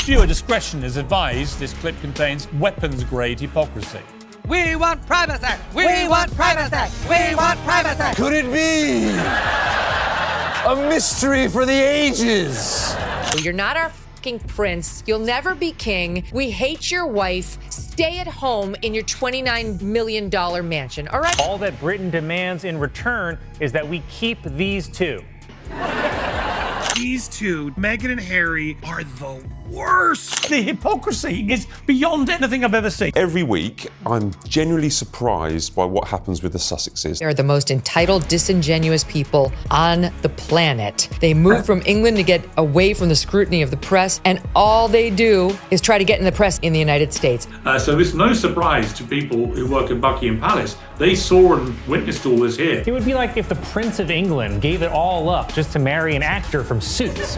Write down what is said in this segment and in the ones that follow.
Viewer discretion is advised. This clip contains weapons-grade hypocrisy. We want privacy! We want privacy! We want privacy! Could it be a mystery for the ages? You're not our fucking prince. You'll never be king. We hate your wife. Stay at home in your $29 million mansion, all right? All that Britain demands in return is that we keep these two. These two, Meghan and Harry, are the worst. The hypocrisy is beyond anything I've ever seen. Every week, I'm genuinely surprised by what happens with the Sussexes. They're the most entitled, disingenuous people on the planet. They moved from England to get away from the scrutiny of the press, and all they do is try to get in the press in the United States. So it's no surprise to people who work in Buckingham Palace. They saw and witnessed all this here. It would be like if the Prince of England gave it all up just to marry an actor from Suits.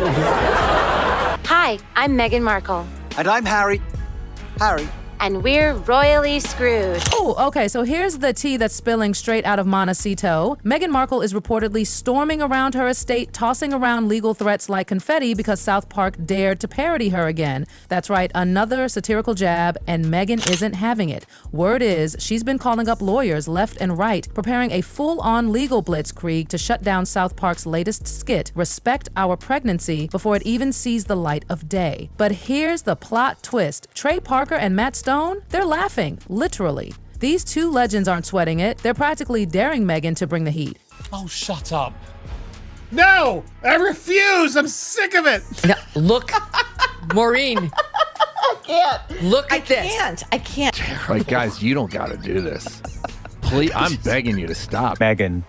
Hi, I'm Meghan Markle. And I'm Harry. And we're royally screwed. Oh, okay, so here's the tea that's spilling straight out of Montecito. Meghan Markle is reportedly storming around her estate, tossing around legal threats like confetti because South Park dared to parody her again. That's right, another satirical jab, and Meghan isn't having it. Word is, she's been calling up lawyers left and right, preparing a full-on legal blitzkrieg to shut down South Park's latest skit, Respect Our Pregnancy, before it even sees the light of day. But here's the plot twist. Trey Parker and Matt Stone, they're laughing, literally. These two legends aren't sweating it. They're practically daring Meghan to bring the heat. Oh, shut up. No, I refuse. I'm sick of it. No, look, Maureen. I can't. Look at this. I can't. Like, guys, you don't gotta do this. Please, I'm begging you to stop. Meghan,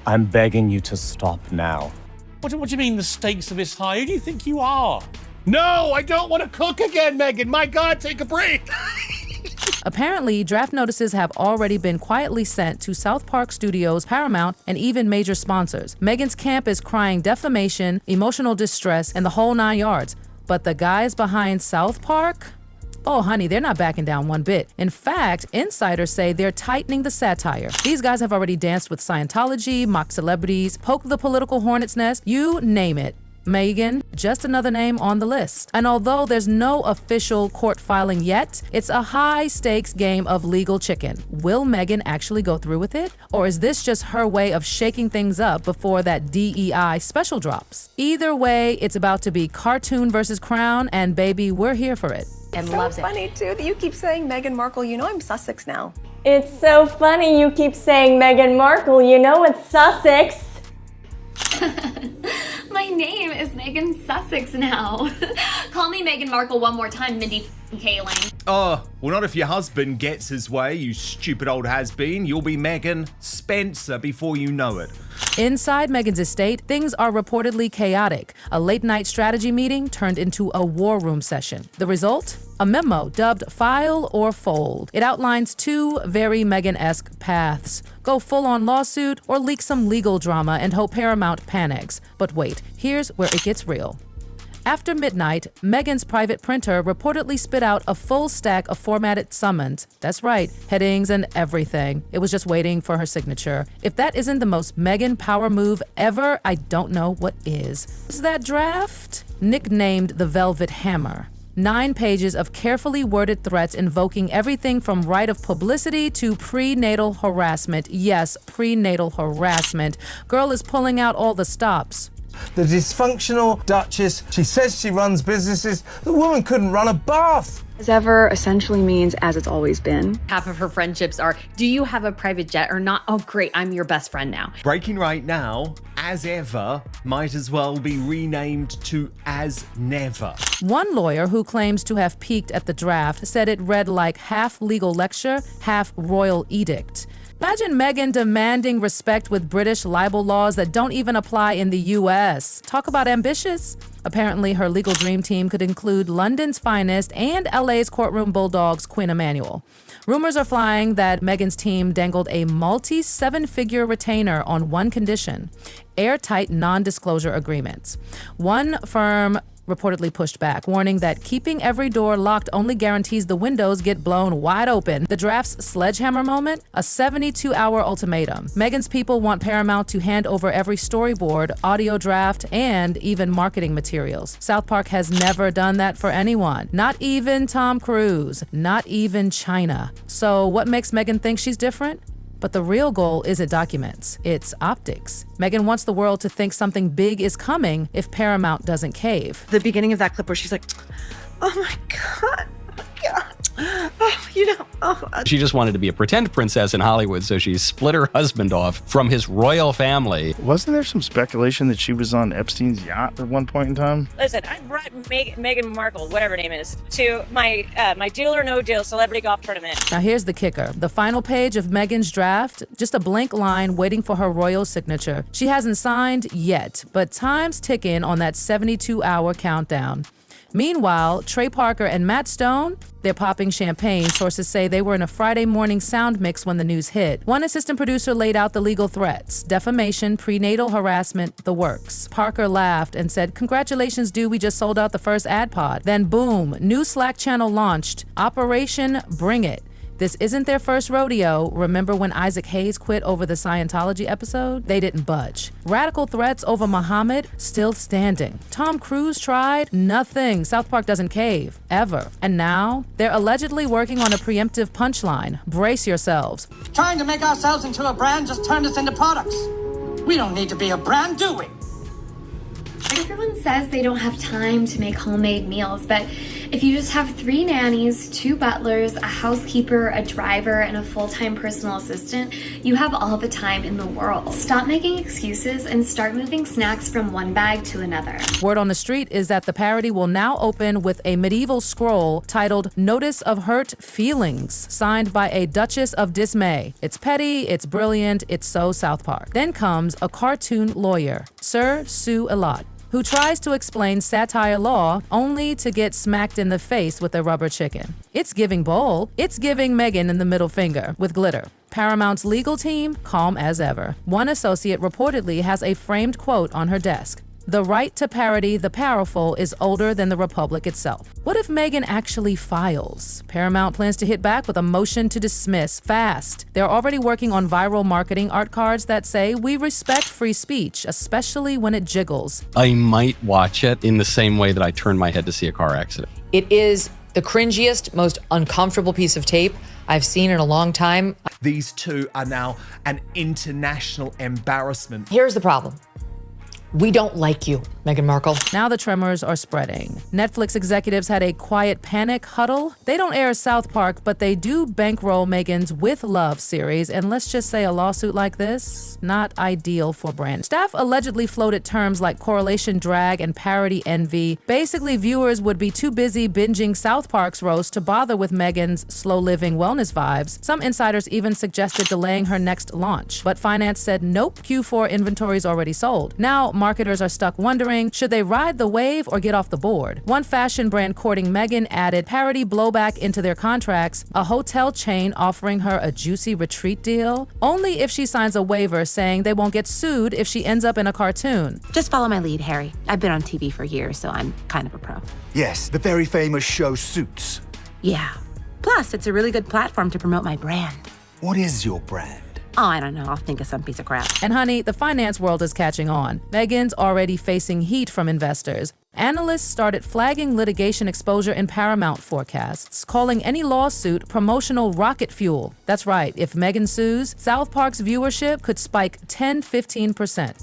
I'm begging you to stop now. What do you mean the stakes are this high? Who do you think you are? No, I don't want to cook again, Meghan. My God, take a break. Apparently, draft notices have already been quietly sent to South Park Studios, Paramount, and even major sponsors. Meghan's camp is crying defamation, emotional distress, and the whole 9 yards. But the guys behind South Park? Oh, honey, they're not backing down one bit. In fact, insiders say they're tightening the satire. These guys have already danced with Scientology, mock celebrities, poked the political hornet's nest, you name it. Meghan, just another name on the list. And although there's no official court filing yet, it's a high-stakes game of legal chicken. Will Meghan actually go through with it? Or is this just her way of shaking things up before that DEI special drops? Either way, it's about to be cartoon versus crown, and baby, we're here for it. And loves it. It's so funny, too, that you keep saying Meghan Markle. You know I'm Sussex now. It's so funny you keep saying Meghan Markle. You know it's Sussex. My name is Megan Sussex now. Call me Meghan Markle one more time, Mindy Kaling. Oh, well, not if your husband gets his way, you stupid old has-been. You'll be Meghan Spencer before you know it. Inside Meghan's estate, things are reportedly chaotic. A late-night strategy meeting turned into a war room session. The result? A memo dubbed File or Fold. It outlines two very Meghan-esque paths. Go full-on lawsuit or leak some legal drama and hope Paramount panics. But wait, here's where it gets real. After midnight, Meghan's private printer reportedly spit out a full stack of formatted summons. That's right, headings and everything. It was just waiting for her signature. If that isn't the most Meghan power move ever, I don't know what is. Is that draft? Nicknamed the Velvet Hammer. 9 pages of carefully worded threats invoking everything from right of publicity to prenatal harassment. Yes, prenatal harassment. Girl is pulling out all the stops. The dysfunctional Duchess, she says she runs businesses. The woman couldn't run a bath. As ever essentially means as it's always been. Half of her friendships are, do you have a private jet or not? Oh, great, I'm your best friend now. Breaking right now, as ever, might as well be renamed to as never. One lawyer who claims to have peeked at the draft said it read like half legal lecture, half royal edict. Imagine Meghan demanding respect with British libel laws that don't even apply in the US. Talk about ambitious. Apparently, her legal dream team could include London's finest and LA's courtroom bulldogs, Queen Emanuel. Rumors are flying that Meghan's team dangled a multi-7-figure retainer on one condition: airtight non-disclosure agreements. One firm reportedly pushed back, warning that keeping every door locked only guarantees the windows get blown wide open. The draft's sledgehammer moment? A 72-hour ultimatum. Meghan's people want Paramount to hand over every storyboard, audio draft, and even marketing materials. South Park has never done that for anyone. Not even Tom Cruise. Not even China. So what makes Meghan think she's different? But the real goal isn't documents, it's optics. Meghan wants the world to think something big is coming if Paramount doesn't cave. The beginning of that clip where she's like, oh my God, She just wanted to be a pretend princess in Hollywood, so she split her husband off from his royal family. Wasn't there some speculation that she was on Epstein's yacht at one point in time? Listen, I brought Meghan Markle, whatever her name is, to my Deal or No Deal celebrity golf tournament. Now here's the kicker. The final page of Meghan's draft, just a blank line waiting for her royal signature. She hasn't signed yet, but time's ticking on that 72-hour countdown. Meanwhile, Trey Parker and Matt Stone, they're popping champagne. Sources say they were in a Friday morning sound mix when the news hit. One assistant producer laid out the legal threats: defamation, prenatal harassment, the works. Parker laughed and said, "Congratulations, dude, we just sold out the first ad pod." Then boom, new Slack channel launched, Operation Bring It. This isn't their first rodeo. Remember when Isaac Hayes quit over the Scientology episode? They didn't budge. Radical threats over Muhammad, still standing. Tom Cruise tried, nothing. South Park doesn't cave, ever. And now, they're allegedly working on a preemptive punchline. Brace yourselves. Trying to make ourselves into a brand just turned us into products. We don't need to be a brand, do we? Everyone says they don't have time to make homemade meals, but if you just have 3 nannies, 2 butlers, a housekeeper, a driver, and a full-time personal assistant, you have all the time in the world. Stop making excuses and start moving snacks from one bag to another. Word on the street is that the parody will now open with a medieval scroll titled Notice of Hurt Feelings, signed by a Duchess of Dismay. It's petty, it's brilliant, it's so South Park. Then comes a cartoon lawyer, Sir Sue Elot, who tries to explain satire law only to get smacked in the face with a rubber chicken. It's giving bold. It's giving Meghan in the middle finger with glitter. Paramount's legal team, calm as ever. One associate reportedly has a framed quote on her desk: "The right to parody the powerful is older than the Republic itself." What if Meghan actually files? Paramount plans to hit back with a motion to dismiss fast. They're already working on viral marketing art cards that say, "We respect free speech, especially when it jiggles." I might watch it in the same way that I turned my head to see a car accident. It is the cringiest, most uncomfortable piece of tape I've seen in a long time. These two are now an international embarrassment. Here's the problem. We don't like you, Meghan Markle. Now the tremors are spreading. Netflix executives had a quiet panic huddle. They don't air South Park, but they do bankroll Meghan's With Love series, and let's just say a lawsuit like this, not ideal for brand. Staff allegedly floated terms like correlation drag and parody envy. Basically, viewers would be too busy binging South Park's roast to bother with Meghan's slow-living wellness vibes. Some insiders even suggested delaying her next launch, but finance said nope, Q4 inventory is already sold. Now, marketers are stuck wondering, should they ride the wave or get off the board? One fashion brand courting Meghan added parody blowback into their contracts, a hotel chain offering her a juicy retreat deal, only if she signs a waiver saying they won't get sued if she ends up in a cartoon. Just follow my lead, Harry. I've been on TV for years, so I'm kind of a pro. Yes, the very famous show Suits. Yeah. Plus, it's a really good platform to promote my brand. What is your brand? Oh, I don't know. I'll think of some piece of crap. And honey, the finance world is catching on. Meghan's already facing heat from investors. Analysts started flagging litigation exposure in Paramount forecasts, calling any lawsuit promotional rocket fuel. That's right, if Meghan sues, South Park's viewership could spike 10-15%.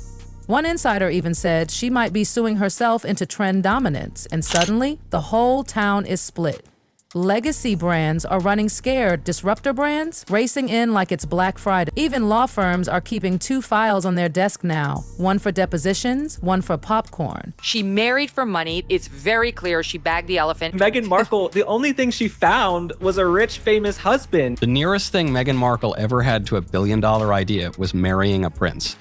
One insider even said she might be suing herself into trend dominance, and suddenly, the whole town is split. Legacy brands are running scared. Disruptor brands racing in like it's Black Friday. Even law firms are keeping 2 files on their desk now. One for depositions, one for popcorn. She married for money. It's very clear she bagged the elephant. Meghan Markle, the only thing she found was a rich, famous husband. The nearest thing Meghan Markle ever had to $1 billion idea was marrying a prince.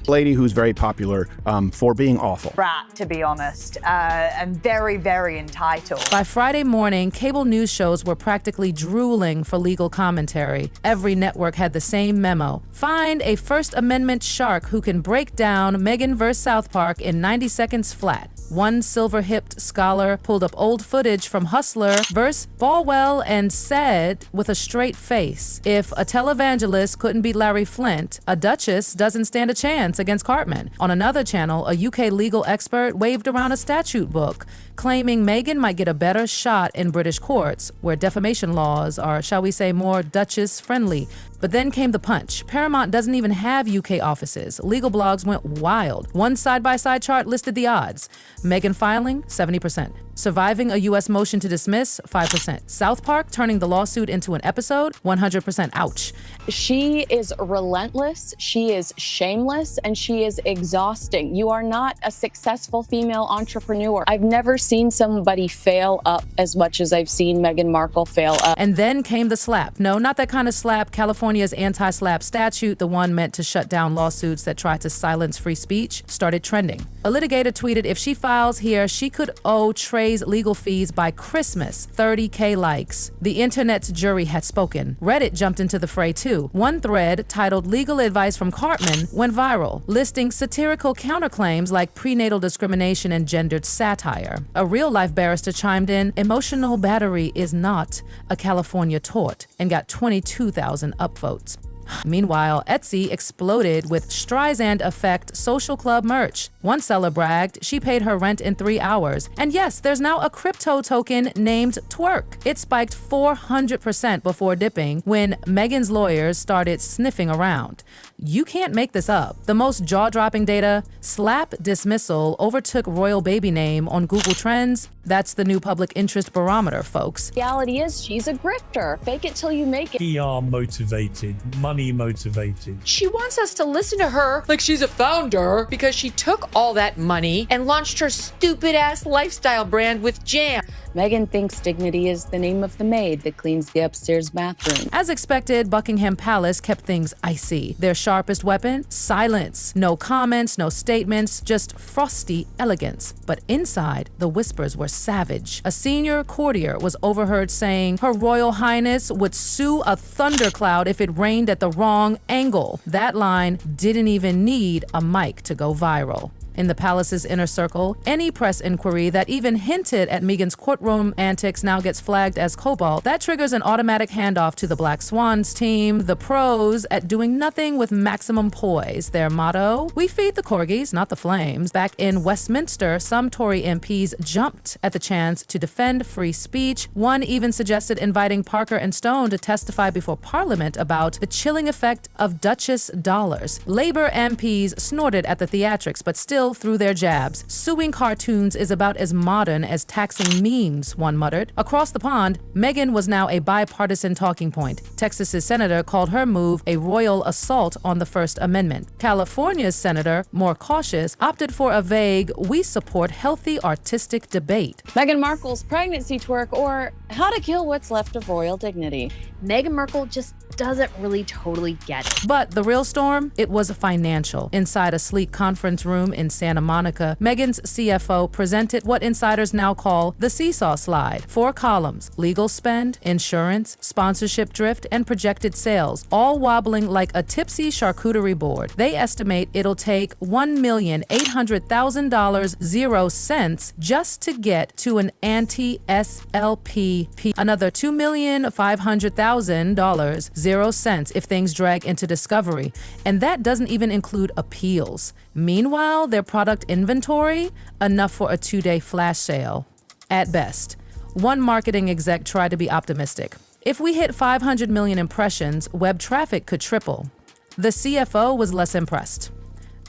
Lady who's very popular for being awful. Brat, to be honest, and very, very entitled. By Friday morning, cable news shows were practically drooling for legal commentary. Every network had the same memo. Find a First Amendment shark who can break down Meghan vs. South Park in 90 seconds flat. One silver-hipped scholar pulled up old footage from Hustler vs. Balwell and said, with a straight face, if a televangelist couldn't beat Larry Flint, a duchess doesn't stand a chance against Cartman. On another channel, a UK legal expert waved around a statute book, claiming Meghan might get a better shot in British courts, where defamation laws are, shall we say, more duchess-friendly. But then came the punch. Paramount doesn't even have UK offices. Legal blogs went wild. One side-by-side chart listed the odds. Meghan filing, 70%. Surviving a U.S. motion to dismiss, 5%. South Park turning the lawsuit into an episode, 100% ouch. She is relentless, she is shameless, and she is exhausting. You are not a successful female entrepreneur. I've never seen somebody fail up as much as I've seen Meghan Markle fail up. And then came the slap. No, not that kind of slap. California's anti-slap statute, the one meant to shut down lawsuits that tried to silence free speech, started trending. A litigator tweeted if she files here, she could owe Trey's legal fees by Christmas, 30K likes. The internet's jury had spoken. Reddit jumped into the fray too. One thread titled Legal Advice from Cartman went viral, listing satirical counterclaims like prenatal discrimination and gendered satire. A real-life barrister chimed in, emotional battery is not a California tort, and got 22,000 upvotes. Meanwhile, Etsy exploded with Streisand Effect social club merch. One seller bragged she paid her rent in 3 hours. And yes, there's now a crypto token named Twerk. It spiked 400% before dipping when Meghan's lawyers started sniffing around. You can't make this up. The most jaw-dropping data, slap dismissal overtook royal baby name on Google Trends. That's the new public interest barometer, folks. Reality is she's a grifter. Fake it till you make it. PR motivated, money motivated. She wants us to listen to her like she's a founder because she took all that money and launched her stupid-ass lifestyle brand with jam. Meghan thinks dignity is the name of the maid that cleans the upstairs bathroom. As expected, Buckingham Palace kept things icy. Their sharpest weapon? Silence. No comments, no statements, just frosty elegance. But inside, the whispers were savage. A senior courtier was overheard saying Her Royal Highness would sue a thundercloud if it rained at the wrong angle. That line didn't even need a mic to go viral. In the palace's inner circle, any press inquiry that even hinted at Meghan's courtroom antics now gets flagged as cobalt. That triggers an automatic handoff to the Black Swans team, the pros at doing nothing with maximum poise. Their motto, we feed the corgis, not the flames. Back in Westminster, some Tory MPs jumped at the chance to defend free speech. One even suggested inviting Parker and Stone to testify before Parliament about the chilling effect of Duchess dollars. Labour MPs snorted at the theatrics, but still through their jabs. Suing cartoons is about as modern as taxing memes, one muttered. Across the pond, Meghan was now a bipartisan talking point. Texas's senator called her move a royal assault on the First Amendment. California's senator, more cautious, opted for a vague, we support healthy artistic debate. Meghan Markle's pregnancy twerk, or how to kill what's left of royal dignity. Meghan Markle just doesn't really totally get it. But the real storm? It was financial. Inside a sleek conference room in Santa Monica, Meghan's CFO presented what insiders now call the seesaw slide. 4 columns: legal spend, insurance, sponsorship drift, and projected sales, all wobbling like a tipsy charcuterie board. They estimate it'll take $1,800,000 0 cents just to get to an anti-SLPP. Another $2,500,000 0 cents if things drag into discovery. And that doesn't even include appeals. Meanwhile, their product inventory, enough for a 2-day flash sale. At best. One marketing exec tried to be optimistic. If we hit 500 million impressions, web traffic could triple. The CFO was less impressed.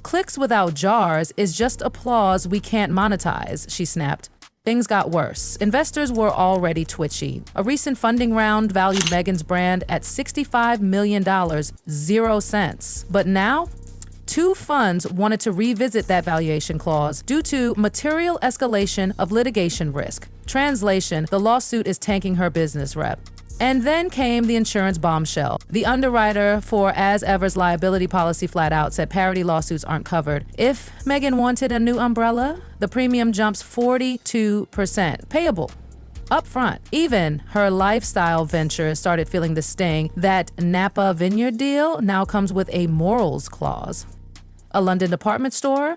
Clicks without jars is just applause we can't monetize, she snapped. Things got worse. Investors were already twitchy. A recent funding round valued Meghan's brand at $65 million, 0 cents. But now, 2 funds wanted to revisit that valuation clause due to material escalation of litigation risk. Translation, the lawsuit is tanking her business rep. And then came the insurance bombshell. The underwriter for As Ever's liability policy flat out said parody lawsuits aren't covered. If Meghan wanted a new umbrella, the premium jumps 42%, payable up front. Even her lifestyle venture started feeling the sting. That Napa Vineyard deal now comes with a morals clause. A London department store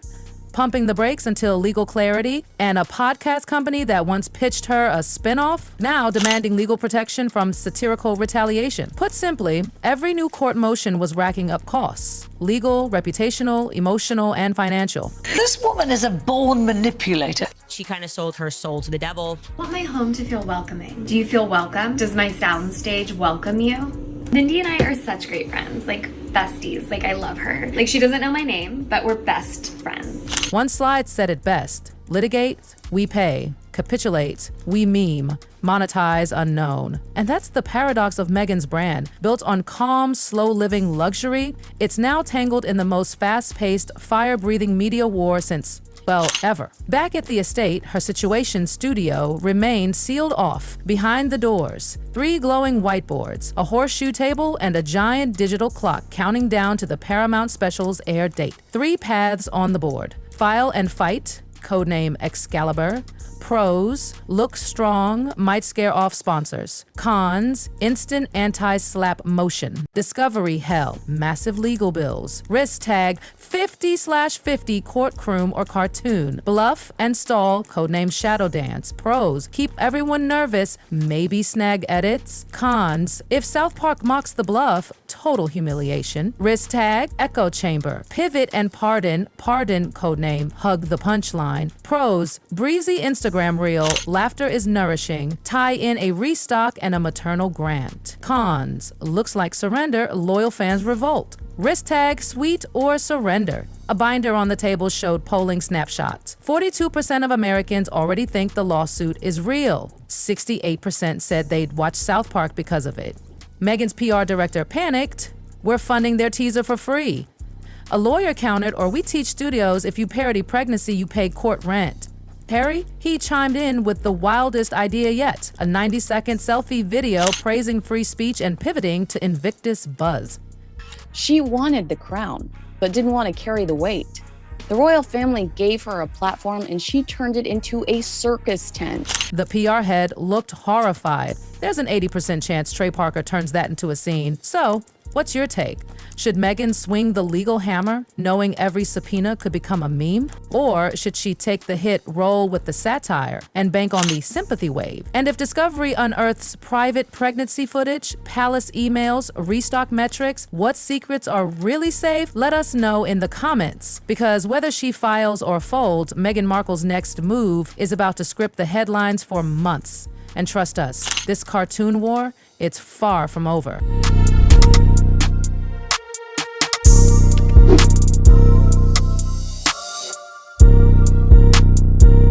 pumping the brakes until legal clarity, and a podcast company that once pitched her a spinoff, now demanding legal protection from satirical retaliation. Put simply, every new court motion was racking up costs: legal, reputational, emotional, and financial. This woman is a born manipulator. She kind of sold her soul to the devil. I want my home to feel welcoming. Do you feel welcome? Does my soundstage welcome you? Mindy and I are such great friends, like besties. Like, I love her. Like, she doesn't know my name, but we're best friends. One slide said it best: litigate, we pay; capitulate, we meme; monetize, unknown. And that's the paradox of Meghan's brand. Built on calm, slow-living luxury, it's now tangled in the most fast-paced, fire-breathing media war since, well, ever. Back at the estate, her Situation studio remained sealed off behind the doors. 3 glowing whiteboards, a horseshoe table, and a giant digital clock counting down to the Paramount Specials air date. 3 paths on the board: file and fight, codename Excalibur; pros, look strong, might scare off sponsors; cons, instant anti-slap motion; discovery hell, massive legal bills; risk tag, 50/50 courtroom or cartoon; bluff and stall, codename shadow dance; pros, keep everyone nervous, maybe snag edits; cons, if South Park mocks the bluff, total humiliation; risk tag, echo chamber; pivot and pardon, codename hug the punchline; pros, breezy Instagram reel, laughter is nourishing, tie in a restock and a maternal grant; cons, looks like surrender, loyal fans revolt; risk tag, sweet or surrender. A binder on the table showed polling snapshots. 42% of Americans already think the lawsuit is real. 68% said they'd watch South Park because of it. Meghan's PR director panicked. We're funding their teaser for free. A lawyer countered, or we teach studios if you parody pregnancy, you pay court rent. Harry, he chimed in with the wildest idea yet, a 90-second selfie video praising free speech and pivoting to Invictus buzz. She wanted the crown, but didn't want to carry the weight. The royal family gave her a platform and she turned it into a circus tent. The PR head looked horrified. There's an 80% chance Trey Parker turns that into a scene. So, what's your take? Should Meghan swing the legal hammer, knowing every subpoena could become a meme? Or should she take the hit, roll with the satire, and bank on the sympathy wave? And if Discovery unearths private pregnancy footage, palace emails, restock metrics, what secrets are really safe? Let us know in the comments. Because whether she files or folds, Meghan Markle's next move is about to script the headlines for months. And trust us, this cartoon war, it's far from over.